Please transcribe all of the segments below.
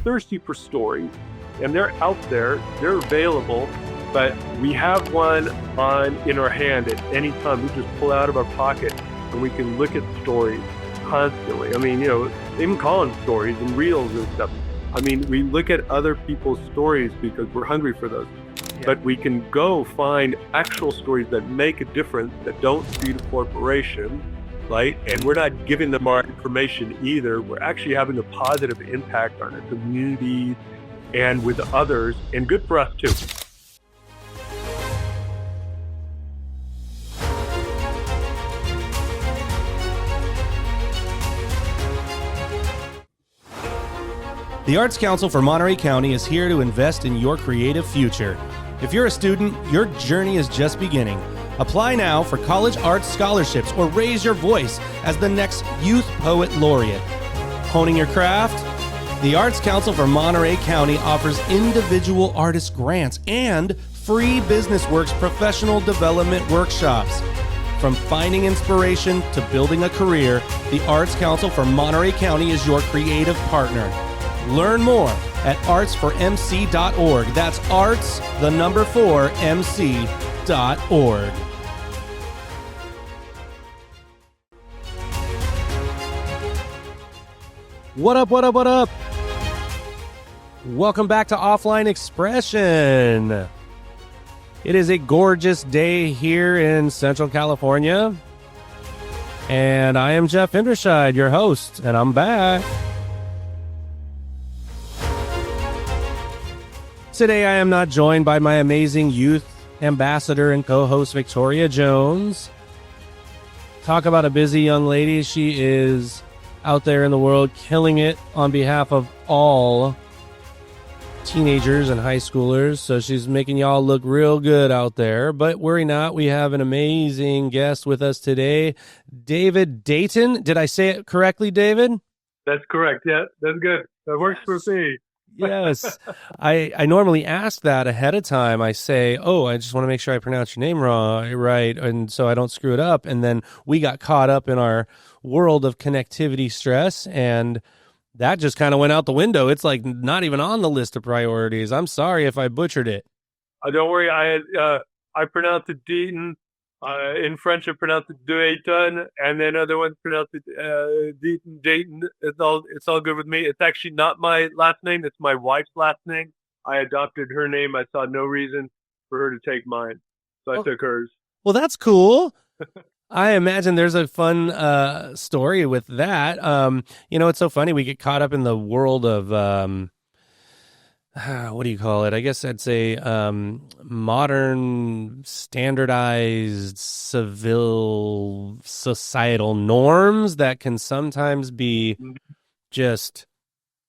thirsty for stories, and they're out there, they're available, but we have one in our hand at any time. We just pull it out of our pocket and we can look at stories constantly. I mean, they even call them stories and reels and stuff. I mean, we look at other people's stories because we're hungry for those. Yeah. But we can go find actual stories that make a difference, that don't feed a corporation, right? And we're not giving them our information either. We're actually having a positive impact on our communities and with others, and good for us too. The Arts Council for Monterey County is here to invest in your creative future. If you're a student, your journey is just beginning. Apply now for college arts scholarships or raise your voice as the next Youth Poet Laureate. Honing your craft? The Arts Council for Monterey County offers individual artist grants and free BusinessWorks professional development workshops. From finding inspiration to building a career, the Arts Council for Monterey County is your creative partner. Learn more at arts4mc.org. That's arts4mc.org. What up, what up, what up? Welcome back to Offline Expression. It is a gorgeous day here in Central California. And I am Jeff Hinderscheid, your host, and I'm back. Today I am not joined by my amazing youth ambassador and co-host Victoria Jones. Talk about a busy young lady. She is out there in the world killing it on behalf of all teenagers and high schoolers. So she's making y'all look real good out there. But worry not, we have an amazing guest with us today, David Deighton. Did I say it correctly, David? That's correct. Yeah, that's good. That works for me. Yes. I normally ask that ahead of time. I say, I just want to make sure I pronounce your name right, and so I don't screw it up. And then we got caught up in our world of connectivity stress, and that just kind of went out the window. It's like not even on the list of priorities. I'm sorry if I butchered it. Don't worry. I pronounced it Deighton. In French, I pronounced it Deighton, and then other ones pronounced it Deighton. It's all good with me. It's actually not my last name. It's my wife's last name. I adopted her name. I saw no reason for her to take mine, so I took hers. Well, that's cool. I imagine there's a fun story with that. It's so funny. We get caught up in the world of what do you call it? I guess I'd say modern, standardized, civil, societal norms that can sometimes be just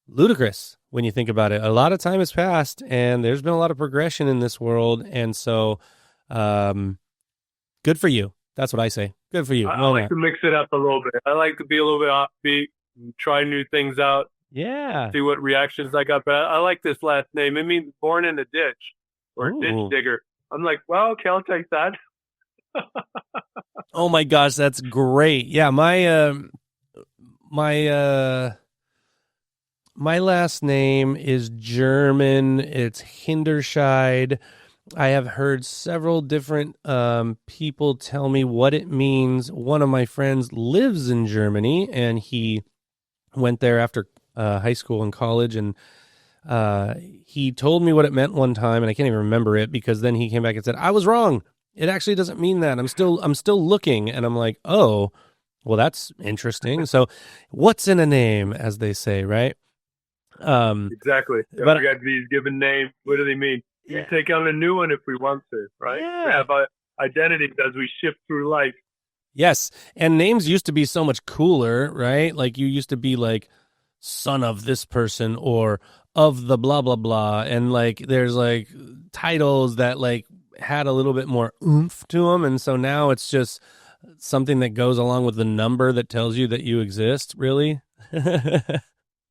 ludicrous when you think about it. A lot of time has passed, and there's been a lot of progression in this world, and so good for you. That's what I say. Good for you. I like to mix it up a little bit. I like to be a little bit offbeat and try new things out. Yeah. See what reactions I got. But I like this last name. It means born in a ditch or ditch digger. I'm like, well, okay, I'll take that. Oh my gosh, that's great. Yeah, my last name is German. It's Hinderscheid. I have heard several different people tell me what it means. One of my friends lives in Germany, and he went there after high school and college, and he told me what it meant one time, and I can't even remember it because then he came back and said, I was wrong. It actually doesn't mean that. I'm still looking. And I'm like, oh, well, that's interesting. So what's in a name, as they say, right? Exactly. But we got these given names. What do they mean? Yeah. We take on a new one if we want to, right? Yeah. We have identities as we shift through life. Yes. And names used to be so much cooler, right? Like you used to be like son of this person or of the blah, blah, blah. And like, there's like titles that like had a little bit more oomph to them. And so now it's just something that goes along with the number that tells you that you exist, really.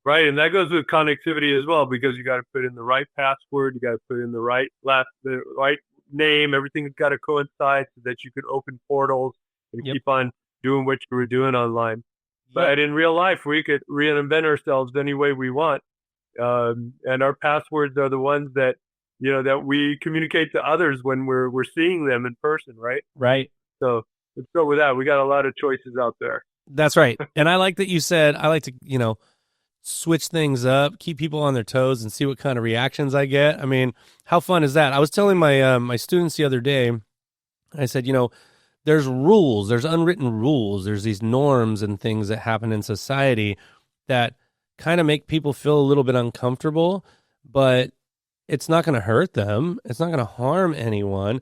Right. And that goes with connectivity as well, because you got to put in the right password. You got to put in the right name. Everything's got to coincide so that you could open portals and keep on doing what you were doing online. But in real life, we could reinvent ourselves any way we want. And our passwords are the ones that that we communicate to others when we're seeing them in person, right? Right. So let's go with that. We got a lot of choices out there. That's right. And I like that you said I like to, switch things up, keep people on their toes, and see what kind of reactions I get. I mean, how fun is that? I was telling my students the other day. I said, there's rules, there's unwritten rules, there's these norms and things that happen in society that kind of make people feel a little bit uncomfortable, but it's not going to hurt them. It's not going to harm anyone.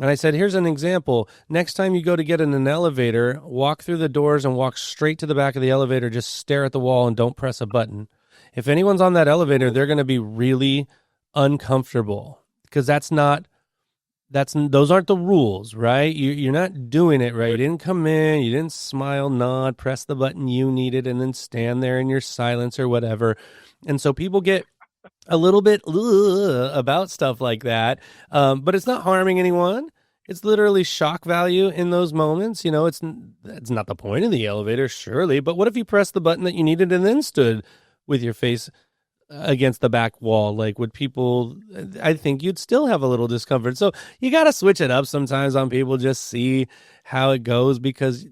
And I said, here's an example. Next time you go to get in an elevator, walk through the doors and walk straight to the back of the elevator. Just stare at the wall and don't press a button. If anyone's on that elevator, they're going to be really uncomfortable because those aren't the rules, right? You're not doing it right. You didn't come in, you didn't smile, nod, press the button you needed, and then stand there in your silence or whatever. And so people get a little bit about stuff like that, but it's not harming anyone. It's literally shock value in those moments. It's not the point of the elevator, surely. But what if you pressed the button that you needed and then stood with your face against the back wall? Like, would people? I think you'd still have a little discomfort. So you got to switch it up sometimes on people. Just see how it goes because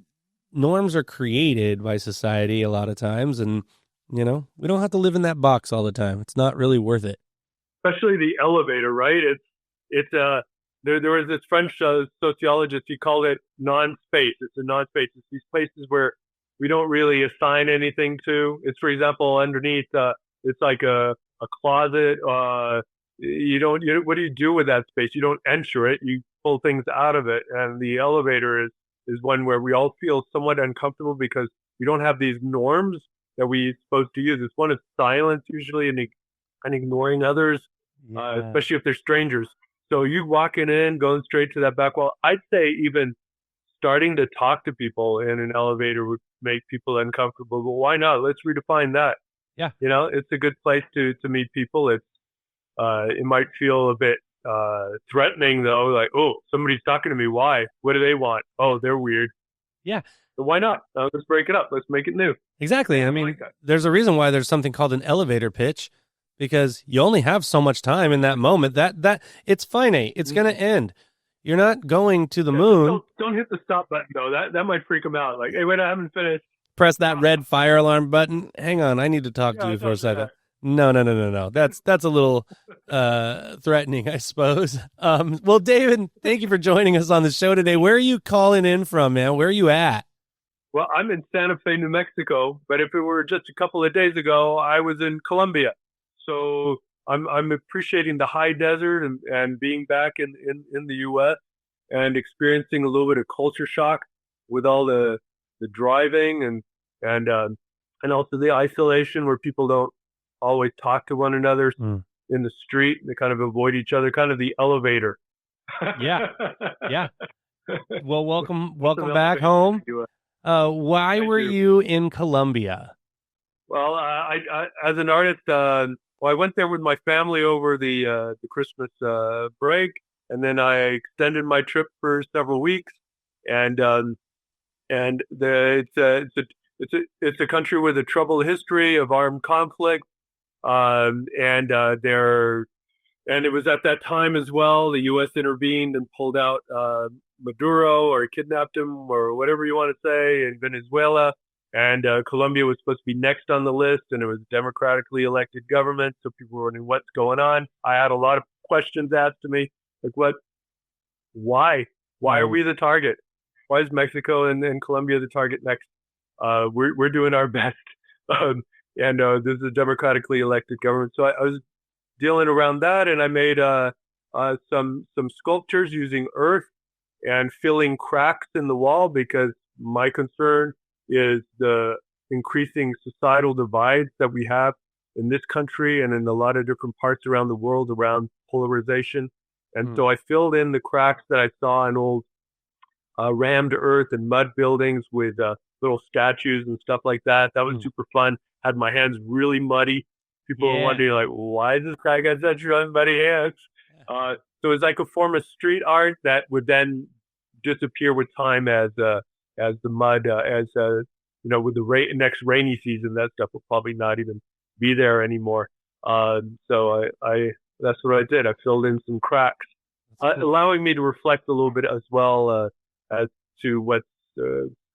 norms are created by society a lot of times, and we don't have to live in that box all the time. It's not really worth it. Especially the elevator, right? There was this French sociologist. He called it non-space. It's a non-space. It's these places where we don't really assign anything to. It's, for example, underneath. It's like a closet. What do you do with that space? You don't enter it. You pull things out of it. And the elevator is one where we all feel somewhat uncomfortable because we don't have these norms that we're supposed to use. It's one of silence usually and ignoring others, especially if they're strangers. So you walking in, going straight to that back wall, I'd say even starting to talk to people in an elevator would make people uncomfortable. But why not? Let's redefine that. Yeah. It's a good place to meet people. It might feel a bit threatening though, like, oh, somebody's talking to me. Why? What do they want? Oh, they're weird. Yeah. So why not? Let's break it up. Let's make it new. Exactly. I mean, there's a reason why there's something called an elevator pitch because you only have so much time in that moment. That it's finite. It's going to end. You're not going to the moon. Don't hit the stop button though. That might freak them out. Like, hey, wait, I haven't finished. Press that red fire alarm button. Hang on, I need to talk to you for a second. No. That's a little threatening, I suppose. Well, David, thank you for joining us on the show today. Where are you calling in from, man? Where are you at? Well, I'm in Santa Fe, New Mexico, but if it were just a couple of days ago, I was in Colombia. So I'm appreciating the high desert and being back in the U.S. and experiencing a little bit of culture shock with all the driving and also the isolation where people don't always talk to one another in the street. They kind of avoid each other, kind of the elevator. Yeah. Well, welcome back home. Why were you in Colombia? Well, I as an artist, I went there with my family over the Christmas break, and then I extended my trip for several weeks. And it's a country with a troubled history of armed conflict, and it was at that time as well the U.S. intervened and pulled out Maduro, or kidnapped him, or whatever you want to say, in Venezuela. And Colombia was supposed to be next on the list, and it was a democratically elected government, so people were wondering what's going on. I had a lot of questions asked to me, like, why are we the target? Why is Mexico and Colombia the target next? We're doing our best, and this is a democratically elected government. So I was dealing around that, and I made some sculptures using earth and filling cracks in the wall, because my concern is the increasing societal divides that we have in this country and in a lot of different parts around the world around polarization. And so I filled in the cracks that I saw in old rammed earth and mud buildings with little statues and stuff like that. That was super fun. Had my hands really muddy. People were wondering, like, why does this guy got such muddy hands? So it's like a form of street art that would then disappear with time as the mud, with the next rainy season, that stuff will probably not even be there anymore. So I that's what I did. I filled in some cracks, That's cool. allowing me to reflect a little bit as well as to what's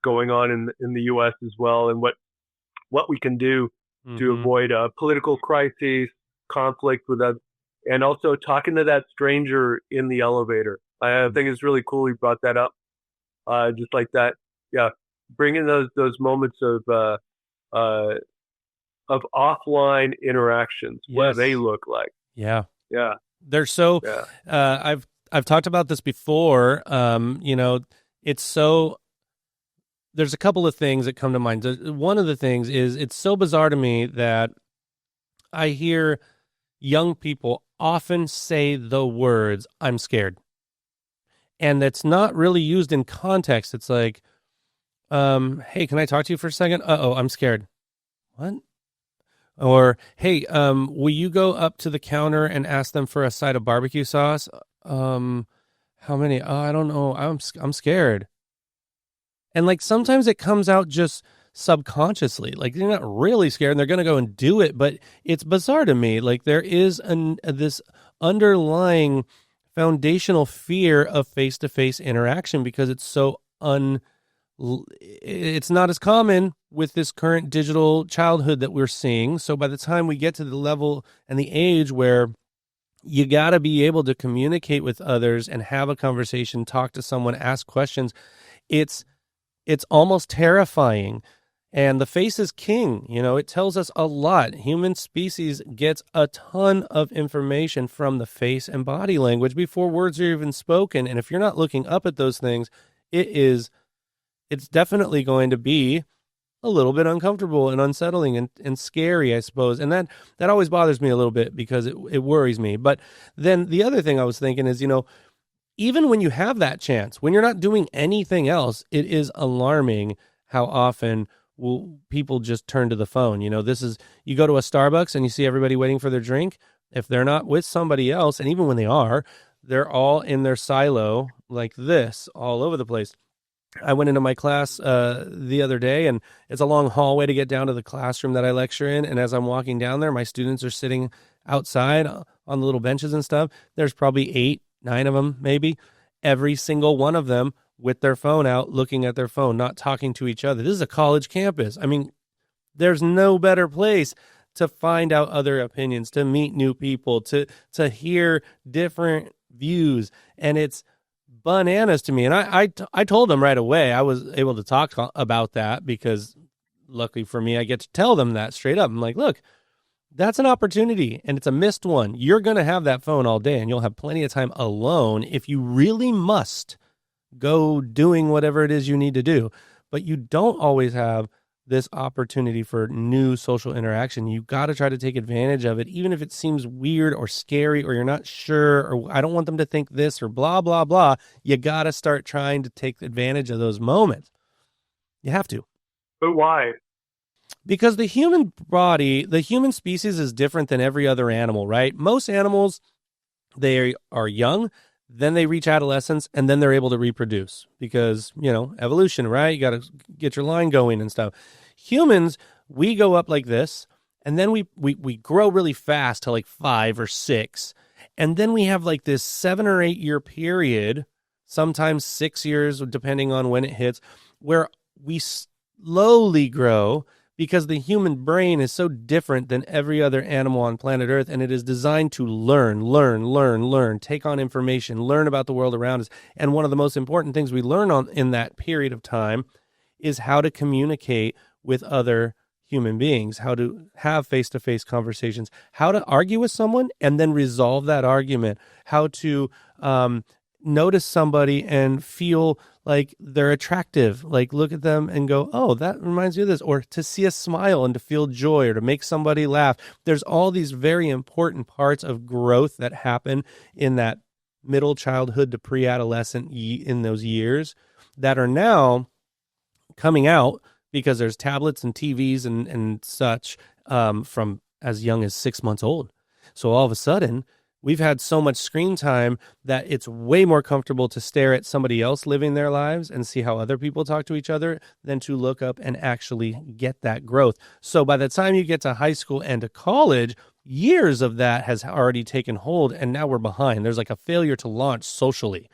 going on in the U.S. as well, and what we can do to Mm-hmm. avoid political crises, conflict with us, and also talking to that stranger in the elevator. I think it's really cool you brought that up. Just like that, yeah, bringing those moments uh, of offline interactions. What do they Yes. look like? Yeah. Yeah, They're so yeah, I've talked about this before. It's so there's a couple of things that come to mind. One of the things is it's so bizarre to me that I hear young people often say the words "I'm scared." And that's not really used in context. It's like, hey, can I talk to you for a second? Uh-oh, I'm scared. What? Or, hey, will you go up to the counter and ask them for a side of barbecue sauce? Um, how many? Oh, I don't know. I'm scared. And like sometimes it comes out just subconsciously. Like they're not really scared and they're going to go and do it, but it's bizarre to me. Like there is this underlying foundational fear of face-to-face interaction because it's so it's not as common with this current digital childhood that we're seeing. So by the time we get to the level and the age where you got to be able to communicate with others and have a conversation, talk to someone, ask questions, it's almost terrifying. And the face is king. It tells us a lot. Human species gets a ton of information from the face and body language before words are even spoken. And if you're not looking up at those things, it's definitely going to be a little bit uncomfortable and unsettling and scary, I suppose. And that always bothers me a little bit because it worries me. But then the other thing I was thinking is, even when you have that chance, when you're not doing anything else, it is alarming how often people just turn to the phone. You go to a Starbucks and you see everybody waiting for their drink. If they're not with somebody else, and even when they are, they're all in their silo like this all over the place. I went into my class the other day, and it's a long hallway to get down to the classroom that I lecture in. And as I'm walking down there, my students are sitting outside on the little benches and stuff. There's probably 8, 9 of them, maybe. Every single one of them with their phone out, looking at their phone, not talking to each other. This is a college campus. I mean, there's no better place to find out other opinions, to meet new people, to hear different views. And it's bananas to me. And I told them right away. I was able to talk about that because luckily for me, I get to tell them that straight up. I'm like, look, that's an opportunity and it's a missed one. You're going to have that phone all day and you'll have plenty of time alone if you really must go doing whatever it is you need to do. But you don't always have this opportunity for new social interaction. You got to try to take advantage of it, even if it seems weird or scary or you're not sure or I don't want them to think this or blah, blah, blah. You got to start trying to take advantage of those moments. You have to. but why? Because the human body, the human species is different than every other animal, right? Most animals, they are young, then they reach adolescence, and then they're able to reproduce because, evolution, right? You got to get your line going and stuff. Humans, we go up like this, and then we grow really fast to like 5 or 6, and then we have like this 7 or 8 year period, sometimes 6 years, depending on when it hits, where we slowly grow because the human brain is so different than every other animal on planet Earth, and it is designed to learn, take on information, learn about the world around us. And one of the most important things we learn in that period of time is how to communicate with other human beings, how to have face-to-face conversations, how to argue with someone and then resolve that argument, how to notice somebody and feel like they're attractive, like look at them and go, oh, that reminds me of this, or to see a smile and to feel joy or to make somebody laugh. There's all these very important parts of growth that happen in that middle childhood to pre-adolescent in those years that are now coming out because there's tablets and TVs and such from as young as 6 months old. So all of a sudden, we've had so much screen time that it's way more comfortable to stare at somebody else living their lives and see how other people talk to each other than to look up and actually get that growth. So by the time you get to high school and to college, years of that has already taken hold, and now we're behind. There's like a failure to launch socially.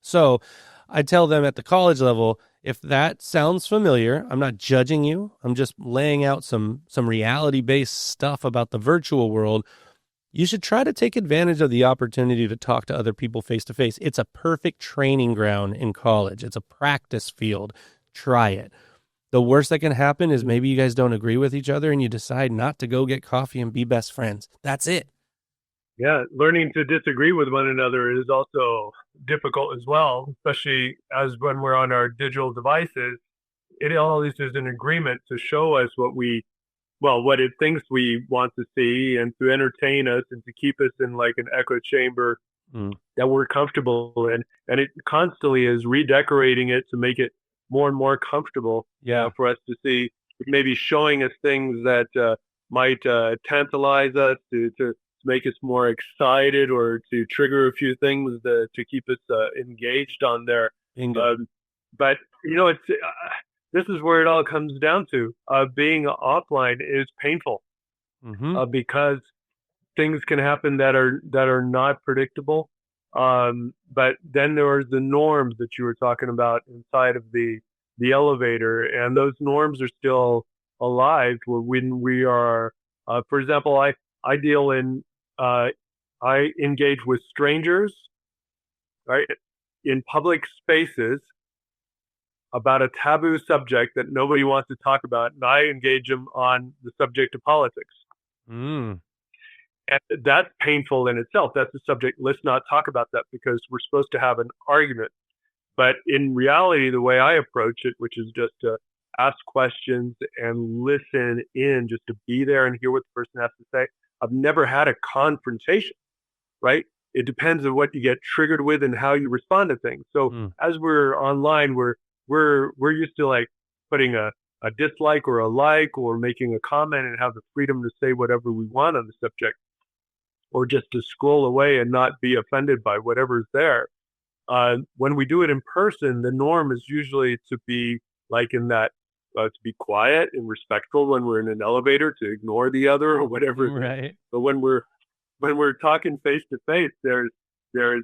So I tell them at the college level, if that sounds familiar, I'm not judging you. I'm just laying out some reality-based stuff about the virtual world. You should try to take advantage of the opportunity to talk to other people face-to-face. It's a perfect training ground in college. It's a practice field. Try it. The worst that can happen is maybe you guys don't agree with each other and you decide not to go get coffee and be best friends. That's it. Yeah, learning to disagree with one another is also difficult as well, especially as when we're on our digital devices. It always is an agreement to show us what it thinks we want to see, and to entertain us and to keep us in like an echo chamber that we're comfortable in. And it constantly is redecorating it to make it more and more comfortable for us to see, maybe showing us things that might tantalize us, to make us more excited, or to trigger a few things to keep us engaged on there. But, it's this is where it all comes down to. Being offline is painful because things can happen that are not predictable. But then there are the norms that you were talking about inside of the elevator, and those norms are still alive when we are, for example, I deal in, I engage with strangers, right, in public spaces about a taboo subject that nobody wants to talk about, and I engage them on the subject of politics. And that's painful in itself. That's the subject. Let's not talk about that because we're supposed to have an argument. But in reality, the way I approach it, which is just to ask questions and listen in, just to be there and hear what the person has to say. I've never had a confrontation, right? It depends on what you get triggered with and how you respond to things. So as we're online, we're used to like putting a dislike or a like, or making a comment and have the freedom to say whatever we want on the subject, or just to scroll away and not be offended by whatever's there. When we do it in person, the norm is usually to be like in that, to be quiet and respectful when we're in an elevator, to ignore the other or whatever. Right. But when we're talking face to face, there's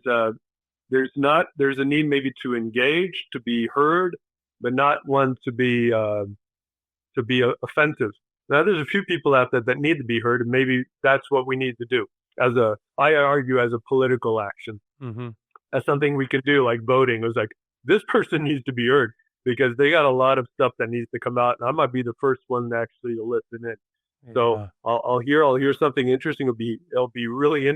a need maybe to engage, to be heard, but not one to be offensive. Now, there's a few people out there that need to be heard, and maybe that's what we need to do. I argue as a political action. That's something we can do, like voting. It was like, this person needs to be heard because they got a lot of stuff that needs to come out, and I might be the first one to actually listen in. Yeah. So I'll hear something interesting. It'll be really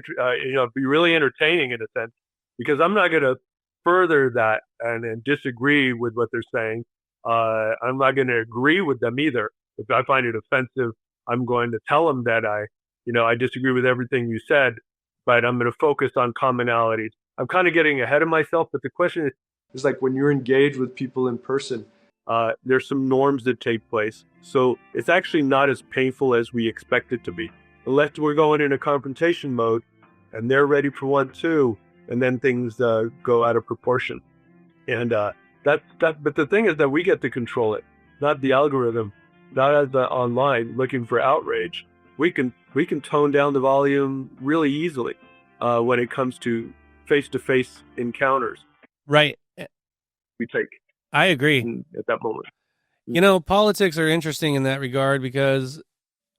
be really entertaining in a sense, because I'm not going to further that and disagree with what they're saying. I'm not going to agree with them either. If I find it offensive, I'm going to tell them that I disagree with everything you said, but I'm going to focus on commonalities. I'm kind of getting ahead of myself, but the question is like, when you're engaged with people in person, there's some norms that take place. So it's actually not as painful as we expect it to be, unless we're going in a confrontation mode and they're ready for one too, and then things go out of proportion. And but the thing is that we get to control it, not the algorithm, not as online looking for outrage. We can tone down the volume really easily when it comes to face-to-face encounters. Right. We take. I agree. At that moment. Politics are interesting in that regard, because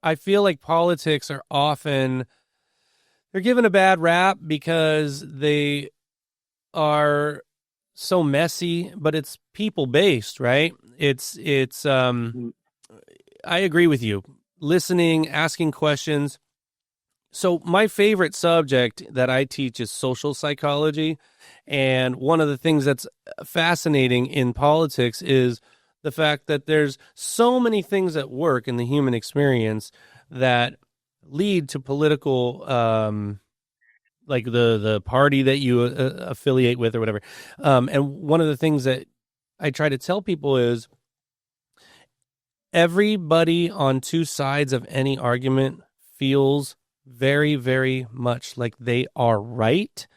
I feel like politics are often, they're given a bad rap because they are so messy, but it's people-based, right? I agree with you. Listening, asking questions. So my favorite subject that I teach is social psychology. And one of the things that's fascinating in politics is the fact that there's so many things at work in the human experience that lead to political, like the party that you affiliate with or whatever. And one of the things that I try to tell people is everybody on two sides of any argument feels very, very much like they are right,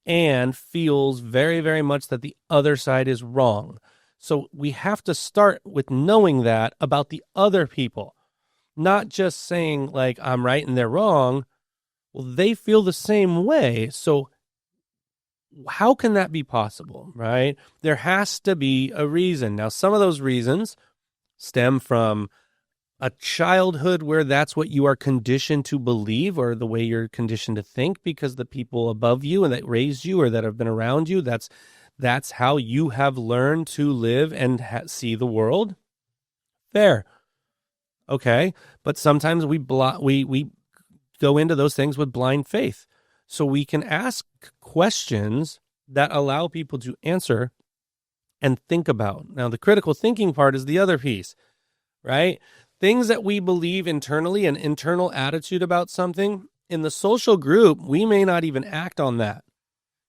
and feels very, very much that the other side is wrong. So we have to start with knowing that about the other people. not just saying like I'm right and they're wrong. Well, they feel the same way. So how can that be possible, right? There has to be a reason. Now, some of those reasons stem from a childhood where that's what you are conditioned to believe, or the way you're conditioned to think, because the people above you and that raised you or that have been around you, that's how you have learned to live and see the world. Fair. Okay. But sometimes we go into those things with blind faith. So we can ask questions that allow people to answer and think about. Now, the critical thinking part is the other piece, right? Things that we believe internally, an internal attitude about something. In the social group, we may not even act on that.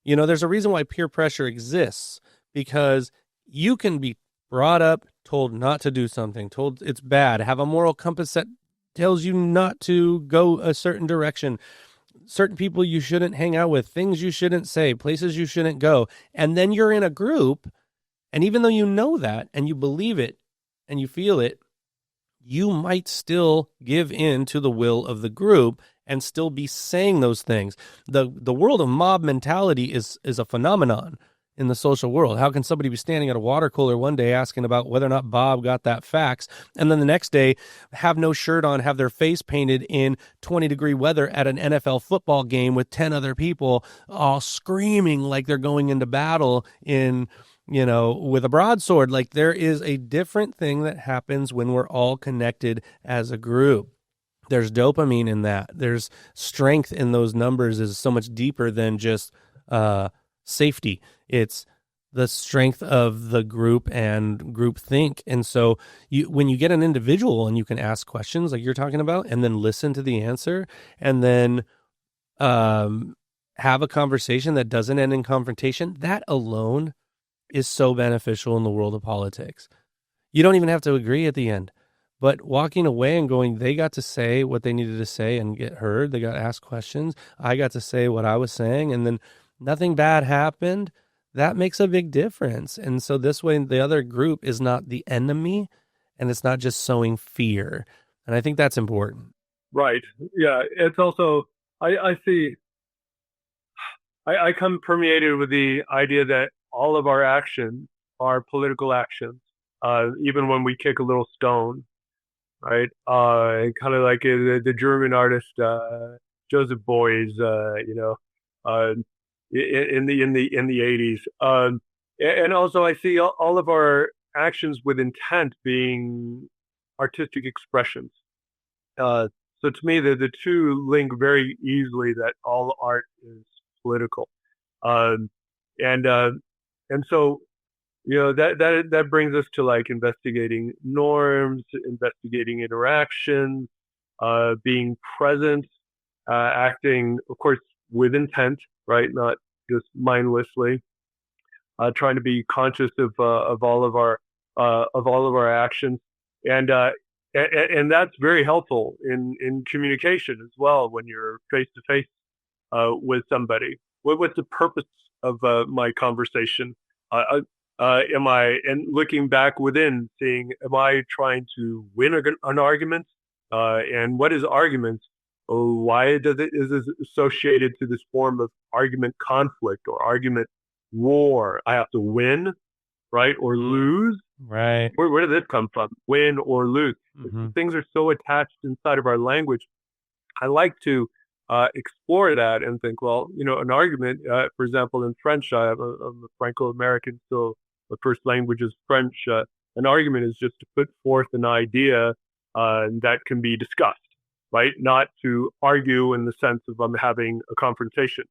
There's a reason why peer pressure exists, because you can be brought up, told not to do something, told it's bad, have a moral compass that tells you not to go a certain direction, certain people you shouldn't hang out with, things you shouldn't say, places you shouldn't go. And then you're in a group, and even though you know that and you believe it and you feel it, you might still give in to the will of the group and still be saying those things. The world of mob mentality is a phenomenon in the social world. How can somebody be standing at a water cooler one day asking about whether or not Bob got that fax, and then the next day have no shirt on, have their face painted in 20-degree weather at an NFL football game with 10 other people all screaming like they're going into battle with a broadsword? Like, there is a different thing that happens when we're all connected as a group. There's dopamine in that. There's strength in those numbers is so much deeper than just safety. It's the strength of the group and group think. And so when you get an individual and you can ask questions like you're talking about, and then listen to the answer, and then have a conversation that doesn't end in confrontation, that alone is so beneficial in the world of politics. You don't even have to agree at the end, but walking away and going, they got to say what they needed to say and get heard. They got to ask questions. I got to say what I was saying, and then nothing bad happened. That makes a big difference. And so this way, the other group is not the enemy, and it's not just sowing fear. And I think that's important. Right. Yeah. It's also, I see, I come permeated with the idea that all of our actions are political actions, even when we kick a little stone, right? Kind of like the German artist Joseph Beuys, in the 80s. And also, I see all of our actions with intent being artistic expressions. So to me, the two link very easily, that all art is political. Um, and uh, and so that brings us to like investigating norms, investigating interactions, being present, acting, of course, with intent, right? Not just mindlessly. Trying to be conscious of all of our actions, and that's very helpful in communication as well when you're face to face with somebody. What's the purpose of my conversation? Am I, and looking back within, seeing, am I trying to win an argument? And what is argument? Oh, why is it associated to this form of argument conflict or argument war? I have to win, right? Or lose? Right. Where did this come from? Win or lose? Mm-hmm. Things are so attached inside of our language. I like to explore that and think, well, an argument, for example, in French, I'm a Franco-American, so the first language is French. An argument is just to put forth an idea that can be discussed, right? Not to argue in the sense of I'm having a confrontation.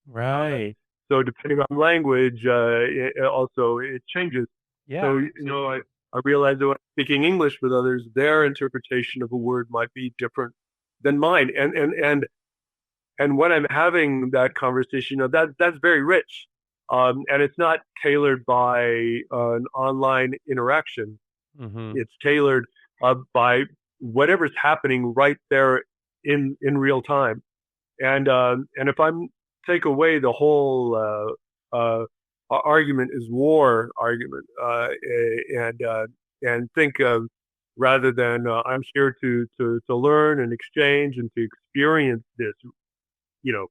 Right. So depending on language, it changes. Yeah. So, I realize that when I'm speaking English with others, their interpretation of a word might be different than mine. And when I'm having that conversation, that's very rich. And it's not tailored by an online interaction. Mm-hmm. It's tailored by whatever's happening right there in real time. And if I'm take away the whole argument is war argument, and think of rather than I'm here to learn and exchange and to experience this, you know,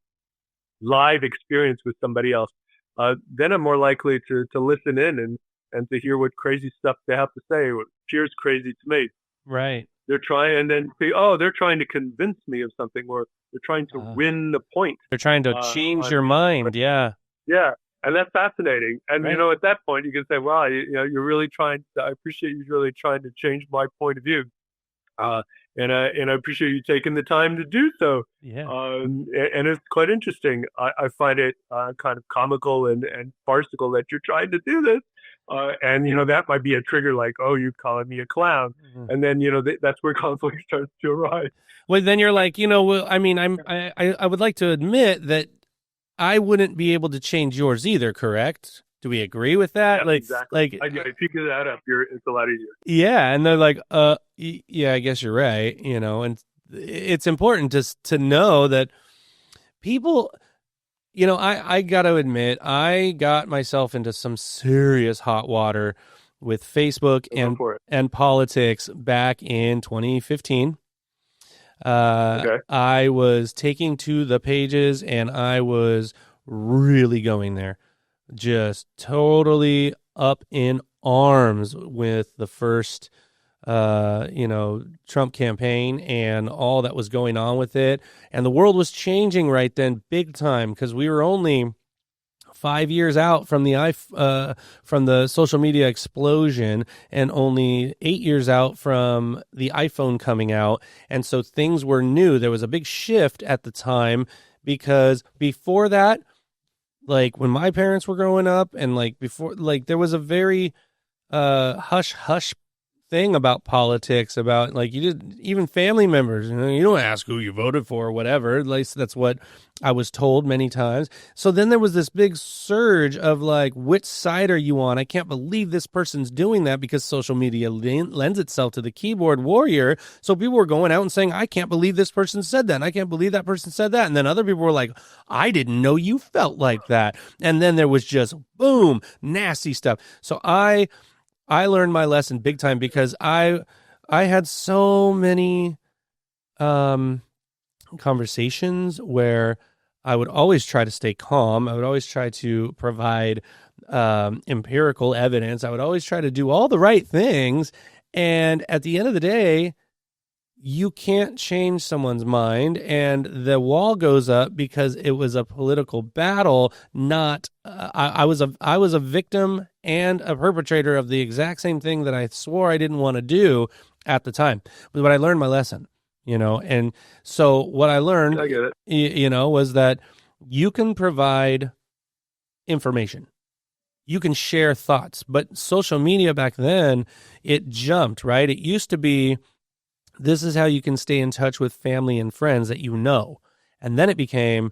live experience with somebody else, then I'm more likely to listen in and to hear what crazy stuff they have to say. What appears crazy to me. Right. They're trying, and then see, oh, they're trying to convince me of something, or they're trying to win the point. They're trying to change your mind. Yeah. Yeah, and that's fascinating. And Right. at that point, you can say, "Wow, you're really trying. I appreciate you really trying to change my point of view." And I appreciate you taking the time to do so. Yeah. And it's quite interesting. I find it kind of comical and farcical that you're trying to do this. And that might be a trigger, like, oh, you calling me a clown, and then that's where conflict starts to arise. Well, then you're like, well, I mean, I would like to admit that I wouldn't be able to change yours either. Correct? Do we agree with that? Yeah, exactly. If you figure that up, it's a lot easier. Yeah, and they're like, yeah, I guess you're right. And it's important to know that people. I got to admit, I got myself into some serious hot water with Facebook and politics back in 2015. Okay. I was taking to the pages and I was really going there, just totally up in arms with the first Trump campaign and all that was going on with it. And the world was changing right then big time, because we were only 5 years out from the social media explosion and only 8 years out from the iPhone coming out. And so things were new. There was a big shift at the time, because before that, like when my parents were growing up and like before, like there was a very hush thing about politics, about like even family members, you don't ask who you voted for or whatever. At least that's what I was told many times. So then there was this big surge of like, which side are you on? I can't believe this person's doing that, because social media lends itself to the keyboard warrior. So people were going out and saying, I can't believe this person said that. And I can't believe that person said that. And then other people were like, I didn't know you felt like that. And then there was just boom, nasty stuff. So I learned my lesson big time, because I had so many conversations where I would always try to stay calm. I would always try to provide empirical evidence. I would always try to do all the right things. And at the end of the day, you can't change someone's mind, and the wall goes up because it was a political battle. Not I was a victim and a perpetrator of the exact same thing that I swore I didn't want to do at the time. But I learned my lesson, and so what I learned, I get it. Was that you can provide information. You can share thoughts, but social media back then, it jumped, right? It used to be, this is how you can stay in touch with family and friends that you know. And then it became,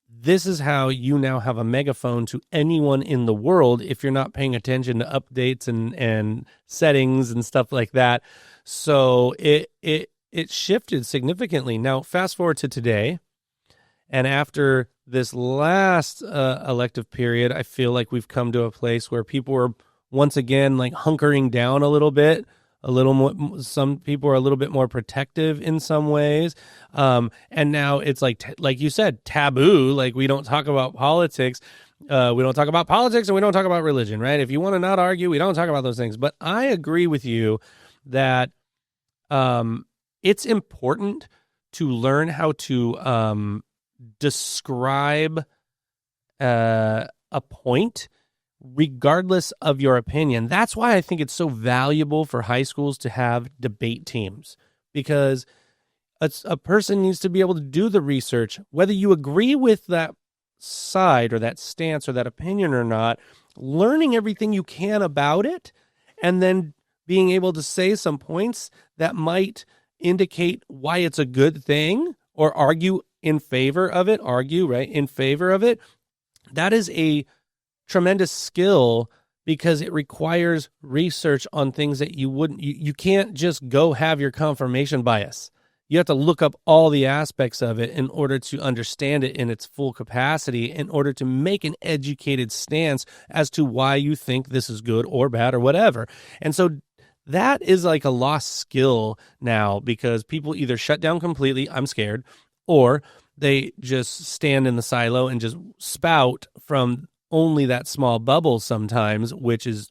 this is how you now have a megaphone to anyone in the world if you're not paying attention to updates and settings and stuff like that. So it shifted significantly. Now, fast forward to today, and after this last elective period, I feel like we've come to a place where people are once again like hunkering down a little bit. A little more, some people are a little bit more protective in some ways. And now it's like you said, taboo. Like we don't talk about politics. We don't talk about politics, and we don't talk about religion, right? If you want to not argue, we don't talk about those things. But I agree with you that it's important to learn how to describe a point regardless of your opinion. That's why I think it's so valuable for high schools to have debate teams, because a person needs to be able to do the research, whether you agree with that side or that stance or that opinion or not, learning everything you can about it, and then being able to say some points that might indicate why it's a good thing, or argue in favor of it, in favor of it. That is a tremendous skill, because it requires research on things that you can't just go have your confirmation bias. You have to look up all the aspects of it in order to understand it in its full capacity, in order to make an educated stance as to why you think this is good or bad or whatever. And so that is like a lost skill now because people either shut down completely, I'm scared, or they just stand in the silo and just spout from only that small bubble sometimes, which is,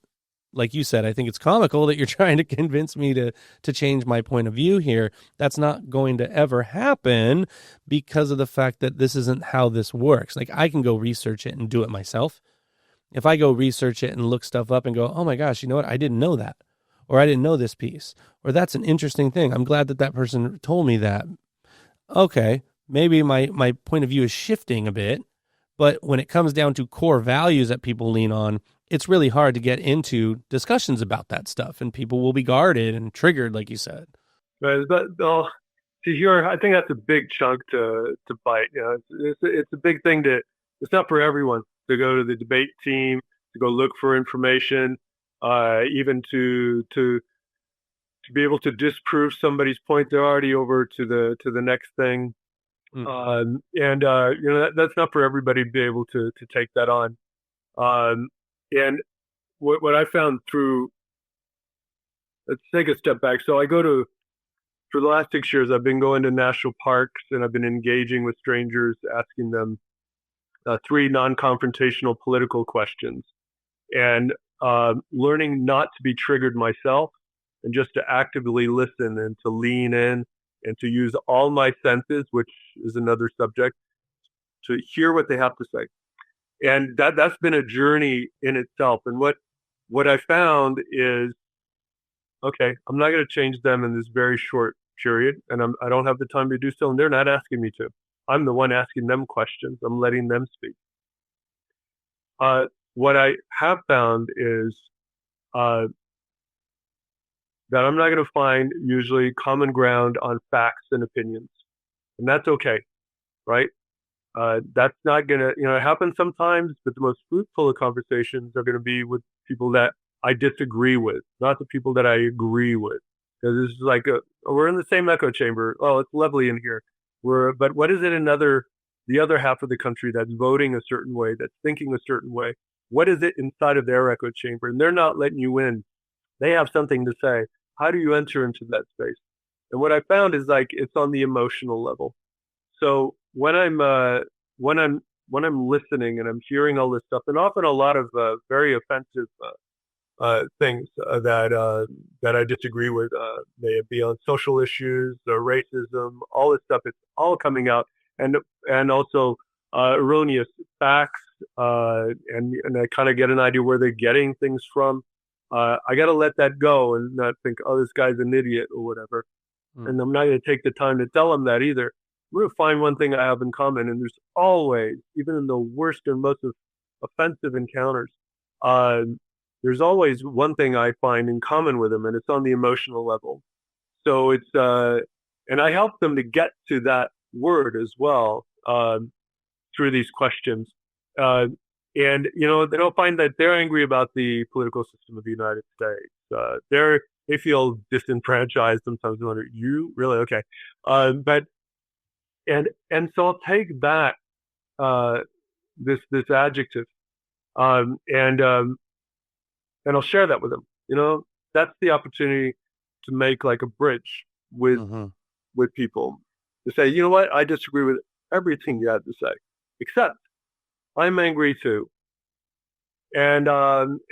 like you said, I think it's comical that you're trying to convince me to change my point of view here. That's not going to ever happen because of the fact that this isn't how this works. Like, I can go research it and do it myself. If I go research it and look stuff up and go, oh my gosh, you know what? I didn't know that. Or I didn't know this piece. Or that's an interesting thing. I'm glad that that person told me that. Okay, maybe my point of view is shifting a bit. But when it comes down to core values that people lean on, it's really hard to get into discussions about that stuff. And people will be guarded and triggered, like you said. Right, but to hear, I think that's a big chunk to bite. You know, it's a big thing it's not for everyone to go to the debate team, to go look for information, even to be able to disprove somebody's point. They're already over to the next thing. And you know, that's not for everybody to be able to take that on. And what I found let's take a step back. So for the last 6 years, I've been going to national parks and I've been engaging with strangers, asking them 3 non-confrontational political questions, and learning not to be triggered myself, and just to actively listen and to lean in and to use all my senses, which is another subject, to hear what they have to say. And that's been a journey in itself. And what I found is, okay, I'm not going to change them in this very short period, and I don't have the time to do so, and they're not asking me to. I'm the one asking them questions. I'm letting them speak. What I have found is that I'm not going to find usually common ground on facts and opinions, and that's okay, right? That's not going to, it happens sometimes, but the most fruitful of conversations are going to be with people that I disagree with, not the people that I agree with. Because this is like we're in the same echo chamber. Oh, it's lovely in here. But what is it in the other half of the country that's voting a certain way, that's thinking a certain way? What is it inside of their echo chamber? And they're not letting you in. They have something to say. How do you enter into that space? And what I found is like it's on the emotional level. So when I'm listening and I'm hearing all this stuff, and often a lot of very offensive things that I disagree with, may it be on social issues or racism, all this stuff, it's all coming out, and also erroneous facts, and I kind of get an idea where they're getting things from. I got to let that go and not think, oh, this guy's an idiot or whatever. And I'm not going to take the time to tell them that either. I'm going to find one thing I have in common, and there's always, even in the worst and most offensive encounters, there's always one thing I find in common with them, and it's on the emotional level. So it's, and I help them to get to that word as well through these questions. And, they'll find that they're angry about the political system of the United States. They feel disenfranchised sometimes. They wonder, you really? Okay. And so I'll take that, this adjective, and I'll share that with them. That's the opportunity to make like a bridge with people, to say, you know what, I disagree with everything you had to say, except I'm angry too. And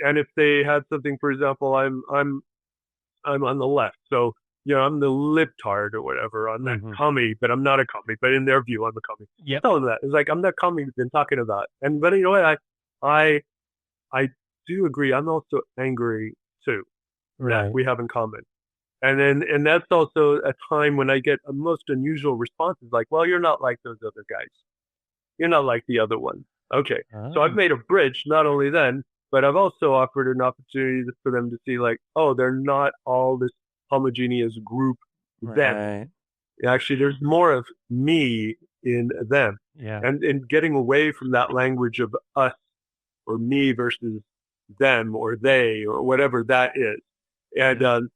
if they had something, for example, I'm on the left, so I'm the libtard or whatever. I'm that commie, but I'm not a commie. But in their view, I'm a commie. Yep. Tell them that. It's like, I'm that commie we've been talking about. But you know what? I do agree. I'm also angry too. Right. That we have in common. And that's also a time when I get a most unusual responses, like, well, you're not like those other guys. You're not like the other one. Okay. So I've made a bridge, not only then, but I've also offered an opportunity for them to see, like, oh, they're not all this homogeneous group them. Actually, there's more of me in them. Yeah. And getting away from that language of us or me versus them or they or whatever that is. And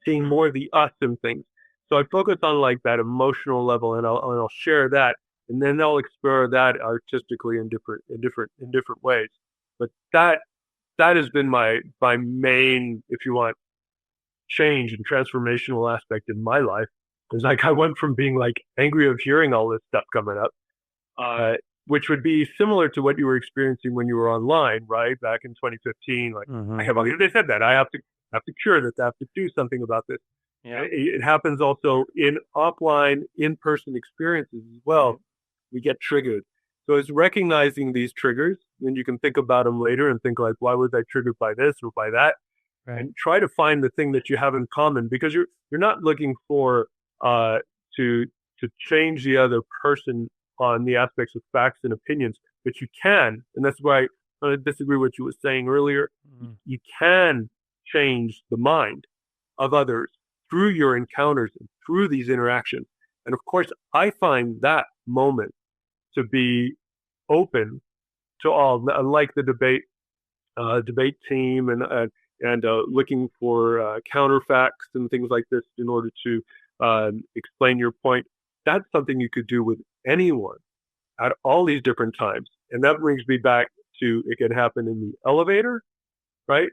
seeing more of the us in things. So I focus on like that emotional level, and I'll share that, and then they'll explore that artistically in different ways. But that has been my main, if you want, change and transformational aspect in my life is like I went from being like angry of hearing all this stuff coming up, uh, which would be similar to what you were experiencing when you were online, right? Back in 2015, like I have all they said that I have to cure this, I have to do something about this. Yeah. It happens also in offline, in-person experiences as well. We get triggered. So it's recognizing these triggers, and you can think about them later and think like, why was I triggered by this or by that? Right. And try to find the thing that you have in common, because you're not looking for to change the other person on the aspects of facts and opinions, but you can, and that's why I disagree with what you were saying earlier. You can change the mind of others through your encounters and through these interactions. And of course, I find that moment to be open to all, unlike the debate team and looking for counterfacts and things like this in order to explain your point. That's something you could do with anyone at all these different times. And that brings me back to, it can happen in the elevator, right?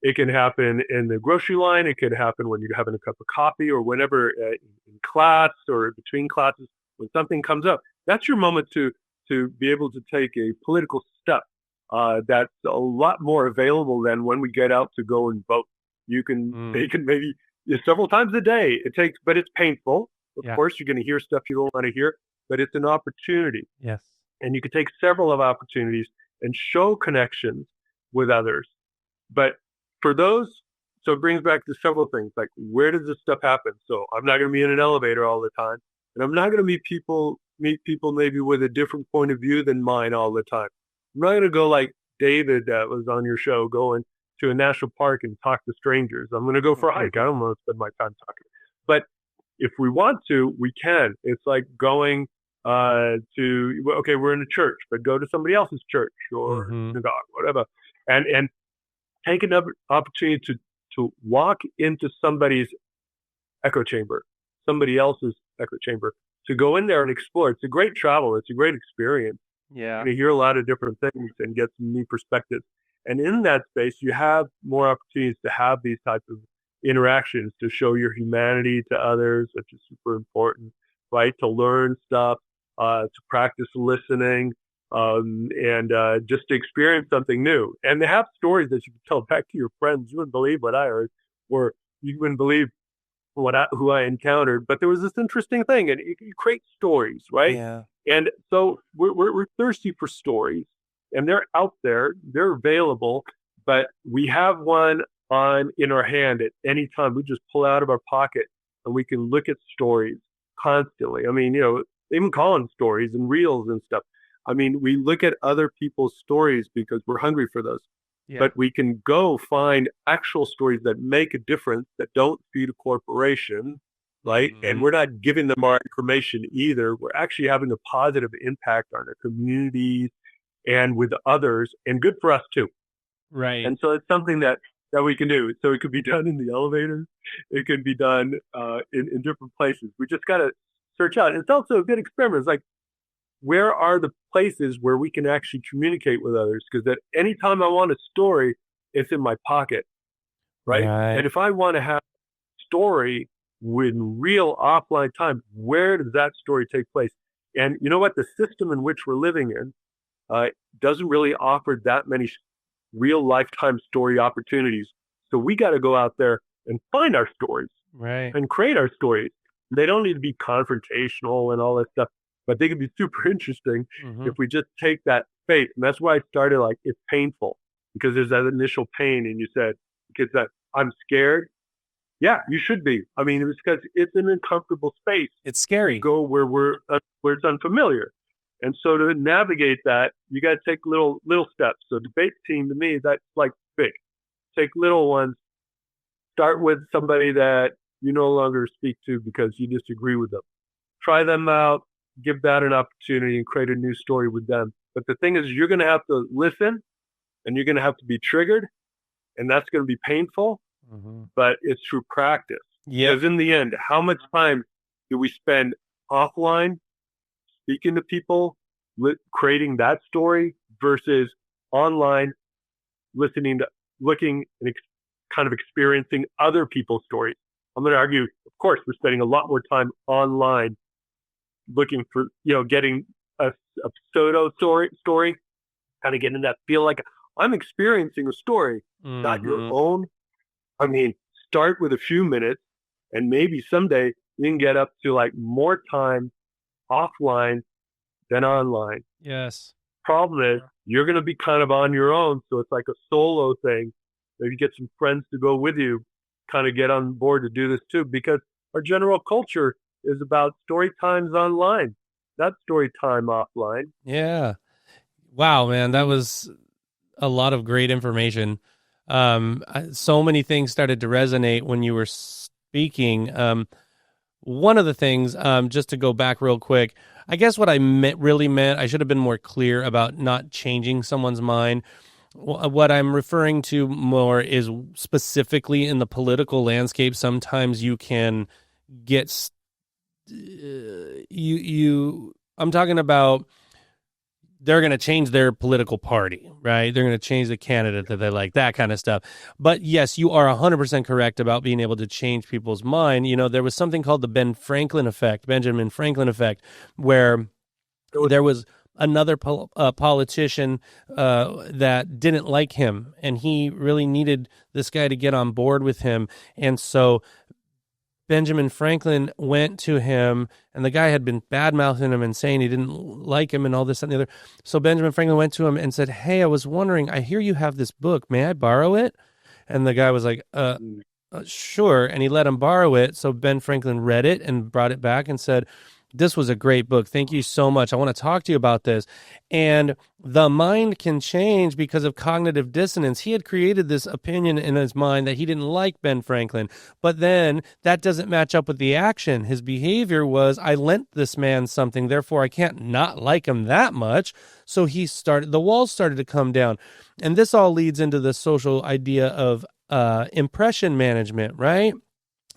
It can happen in the grocery line. It could happen when you're having a cup of coffee, or whenever in class or between classes, when something comes up. That's your moment to be able to take a political step that's a lot more available than when we get out to go and vote. You can they can maybe several times a day. But it's painful. Of course, you're going to hear stuff you don't want to hear, but it's an opportunity. Yes. And you can take several of opportunities and show connections with others. But for those, so it brings back to several things, like where does this stuff happen? So I'm not going to be in an elevator all the time, and I'm not going to meet people maybe with a different point of view than mine all the time. I'm not going to go like David that was on your show, going to a national park and talk to strangers. I'm going to go for a hike. I don't want to spend my time talking. But if we want to, we can. It's like going we're in a church, but go to somebody else's church or synagogue, whatever, and take another opportunity to walk into somebody's echo chamber, somebody else's echo chamber, to go in there and explore. It's a great travel. It's a great experience. Yeah. You hear a lot of different things and get some neat perspectives. And in that space, you have more opportunities to have these types of interactions, to show your humanity to others, which is super important, right? To learn stuff, to practice listening, and just to experience something new. And they have stories that you can tell back to your friends. You wouldn't believe what I heard, or you wouldn't believe who I encountered. But there was this interesting thing, and you create stories, right? Yeah. And so we're thirsty for stories, and they're out there, they're available, but we have one in our hand at any time. We just pull out of our pocket and we can look at stories constantly. I mean, they even call them stories and reels and stuff. I mean, we look at other people's stories because we're hungry for those. Yeah. But we can go find actual stories that make a difference, that don't feed a corporation, right? And we're not giving them our information either. We're actually having a positive impact on our communities and with others, and good for us too. Right. And so it's something that we can do. So it could be done in the elevator. It can be done in different places. We just got to search out. It's also a good experiment. It's like, where are the places where we can actually communicate with others? Because at any time I want a story, it's in my pocket, right? And if I want to have a story with real offline time, where does that story take place? And you know what? The system in which we're living in doesn't really offer that many real lifetime story opportunities. So we got to go out there and find our stories, right, and create our stories. They don't need to be confrontational and all that stuff, but they can be super interesting if we just take that faith. And that's why I started like, it's painful, because there's that initial pain. And you said, because that I'm scared. Yeah, you should be. I mean, it's because it's an uncomfortable space. It's scary. Go where it's unfamiliar. And so to navigate that, you got to take little steps. So debate team, to me, that's like big. Take little ones. Start with somebody that you no longer speak to because you disagree with them. Try them out, give that an opportunity, and create a new story with them. But the thing is, you're going to have to listen, and you're going to have to be triggered, and that's going to be painful, but it's through practice. Because in the end, how much time do we spend offline speaking to people, creating that story, versus online listening to, looking, and kind of experiencing other people's stories. I'm going to argue, of course, we're spending a lot more time online looking for, getting a pseudo story, kind of getting that feel like I'm experiencing a story, not your own. I mean, start with a few minutes, and maybe someday you can get up to like more time offline than online. Yes. Problem is, you're going to be kind of on your own, so it's like a solo thing. Maybe get some friends to go with you, kind of get on board to do this too, because our general culture is about story times online, not story time offline. Yeah. Wow, man, that was a lot of great information. So many things started to resonate when you were speaking. One of the things, just to go back real quick, I guess what I really meant, I should have been more clear about not changing someone's mind. What I'm referring to more is specifically in the political landscape. Sometimes you can get I'm talking about they're going to change their political party, right? They're going to change the candidate that they like, that kind of stuff. But yes, you are 100% correct about being able to change people's mind. There was something called the Benjamin Franklin effect, where there was another politician that didn't like him, and he really needed this guy to get on board with him. And so Benjamin Franklin went to him, and the guy had been bad-mouthing him and saying he didn't like him and all this and the other. So Benjamin Franklin went to him and said, "Hey, I was wondering, I hear you have this book. May I borrow it?" And the guy was like, sure. And he let him borrow it. So Ben Franklin read it and brought it back and said, "This was a great book. Thank you so much. I want to talk to you about this." And the mind can change because of cognitive dissonance. He had created this opinion in his mind that he didn't like Ben Franklin, but then that doesn't match up with the action. His behavior was, I lent this man something, therefore I can't not like him that much. So the walls started to come down. And this all leads into the social idea of impression management, right?